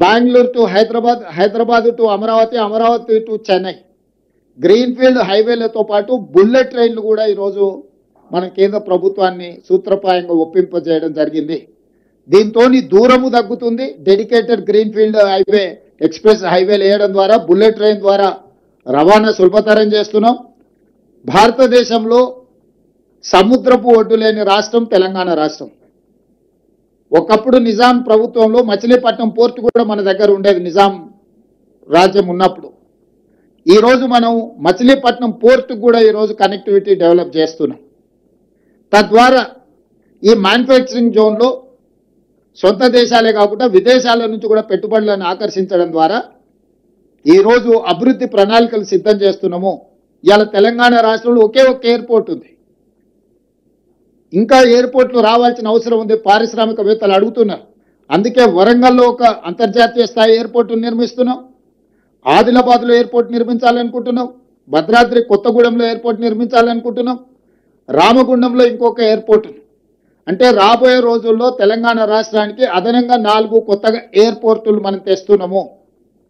Bengaluru to Hyderabad, Hyderabad to Amaravati, Amaravati to Chennai greenfield హైవేలతో పాటు bullet ట్రైన్లు కూడా ఈరోజు మన కేంద్ర ప్రభుత్వాన్ని సూత్రప్రాయంగా ఒప్పింపజేయడం జరిగింది. దీంతో దూరము తగ్గుతుంది. డెడికేటెడ్ గ్రీన్ఫీల్డ్ హైవే, ఎక్స్ప్రెస్ హైవేలు వేయడం ద్వారా, బుల్లెట్ ట్రైన్ ద్వారా రవాణా సులభతరం చేస్తున్నాం. భారతదేశంలో సముద్రపు ఒడ్డు లేని రాష్ట్రం తెలంగాణ రాష్ట్రం. ఒకప్పుడు నిజాం ప్రభుత్వంలో మచిలీపట్నం పోర్టు కూడా మన దగ్గర ఉండేది, నిజాం రాజ్యం ఉన్నప్పుడు. ఈరోజు మనం మచిలీపట్నం పోర్టు కూడా ఈరోజు కనెక్టివిటీ డెవలప్ చేస్తున్నాం. తద్వారా ఈ మ్యానుఫ్యాక్చరింగ్ జోన్లో సొంత దేశాలే కాకుండా విదేశాల నుంచి కూడా పెట్టుబడులను ఆకర్షించడం ద్వారా ఈరోజు అభివృద్ధి ప్రణాళికలు సిద్ధం చేస్తున్నాము. ఇవాళ తెలంగాణ రాష్ట్రంలో ఒకే ఒక్క ఎయిర్పోర్ట్ ఉంది. ఇంకా ఎయిర్పోర్ట్లు రావాల్సిన అవసరం ఉంది, పారిశ్రామికవేత్తలు అడుగుతున్నారు. అందుకే వరంగల్లో ఒక అంతర్జాతీయ స్థాయి ఎయిర్పోర్టు నిర్మిస్తున్నాం, ఆదిలాబాద్లో ఎయిర్పోర్ట్ నిర్మించాలనుకుంటున్నాం, భద్రాద్రి కొత్తగూడెంలో ఎయిర్పోర్ట్ నిర్మించాలనుకుంటున్నాం, రామగుండంలో ఇంకొక ఎయిర్పోర్ట్. అంటే రాబోయే రోజుల్లో తెలంగాణ రాష్ట్రానికి అదనంగా 4 కొత్తగా ఎయిర్పోర్టులు మనం తెస్తున్నాము.